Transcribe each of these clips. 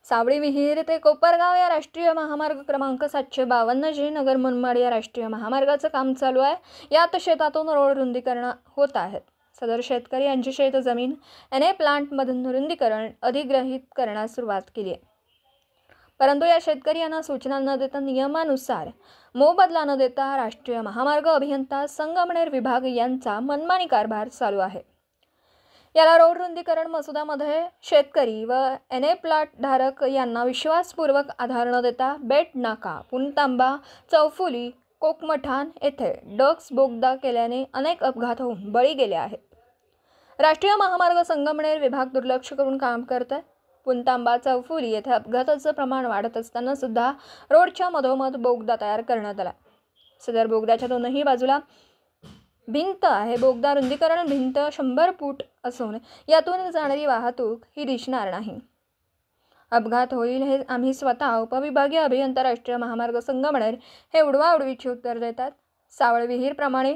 सावळी विहीर ते कोपरगाव या राष्ट्रीय महामार्ग क्रमांक 752 जे नगर मनमाड या राष्ट्रीय महामार्गाचं काम चालू आहे। यात शेतातून रोड रुंदीकरण होत आहेत। सदर शेतकरी यांची शेत जमीन एनए प्लांटमधून रुंदीकरण अधिग्रहित करण्यास सुरुवात केली आहे। परंतु या शेतकरी यांना सूचना न देता नियमानुसार मोबदला न देता राष्ट्रीय महामार्ग अभियंता संगमनेर विभाग यांचा मनमानी कारभार चालू आहे। याला रोड रुंदीकरण मसुदामध्ये शेतकरी व एनए प्लॉट धारक यांना विश्वासपूर्वक आधार न देता बेट नाका, पुणतांबा, चौफुली, कोकमठाण येथे डक्स बोगदा केल्याने अनेक अपघात होऊन बळी गेले आहेत। राष्ट्रीय महामार्ग संगमनेर विभाग दुर्लक्ष करून काम करत आहे। पुणतांबा, चौफुली येथे अपघाताचं प्रमाण वाढत असताना सुद्धा रोडच्या मधोमध बोगदा तयार करण्यात आला। सदर बोगद्याच्या दोनही बाजूला भिंत आहे। बोगदा रुंदीकरण भिंत 100 फूट असून यातून जाणारी वाहतूक ही दिसणार नाही। अपघात होईल हे आम्ही स्वतः उपविभागीय अभियंता राष्ट्रीय महामार्ग संगमनेर हे उडवाउडवीची उत्तर देतात। सावळ विहीर प्रमाणे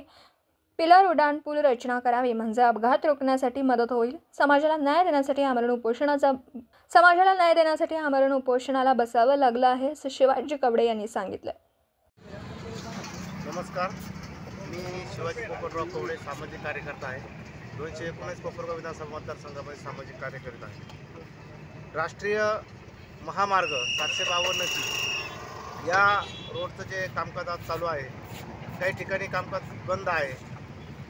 पिलर उड्डाण पूल रचना करावी म्हणजे अपघात रोखण्यासाठी मदत होईल। समाजाला न्याय देण्यासाठी आमरण उपोषणाला बसावं लागलं आहे असं शिवाजी कवडे यांनी सांगितलं। नमस्कार, मी शिवाजी कोपरगाव कवडे सामाजिक कार्यकर्ता आहे। 219 कोपरगाव विधानसभा मतदारसंघामध्ये सामाजिक कार्य करीत आहे। राष्ट्रीय महामार्ग 752 या रोडचं जे कामकाज आज चालू आहे, काही ठिकाणी कामकाज बंद आहे।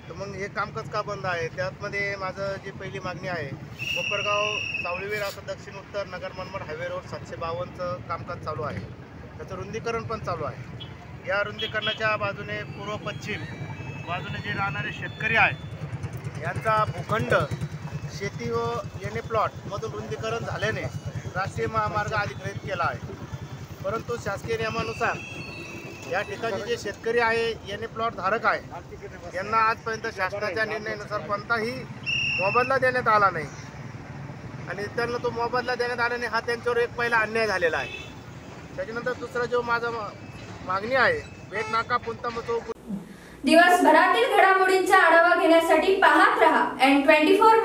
तर मग हे कामकाज का बंद आहे? त्यामध्ये माझं जी पहिली मागणी आहे, कोपरगाव सावळीवीर असं दक्षिण उत्तर नगर मनमाड हायवे रोड 752चं कामकाज चालू आहे। त्याचं रुंदीकरण पण चालू आहे। या रुंदीकरणाच्या बाजूने पूर्व पश्चिम बाजूने जे राहणारे शेतकरी आहेत यांचा भूखंड शेती व एनए प्लॉटमधून रुंदीकरण झाल्याने राष्ट्रीय महामार्ग अधिग्रहित केला आहे। परंतु शासकीय नियमानुसार या ठिकाणी जे शेतकरी आहे, एनए प्लॉट धारक आहे, यांना आजपर्यंत शासनाच्या निर्णयानुसार कोणताही मोबदला देण्यात आला नाही आणि त्यांना तो मोबदला देण्यात आल्याने हा त्यांच्यावर एक पहिला अन्याय झालेला आहे। त्याच्यानंतर दुसरा जो माझा मागणी आहे, बेट नाका, पुणतांबा, चौफुली। दिवसभरातील घडामोडींचा आढावा घेण्यासाठी पाहत रहा N24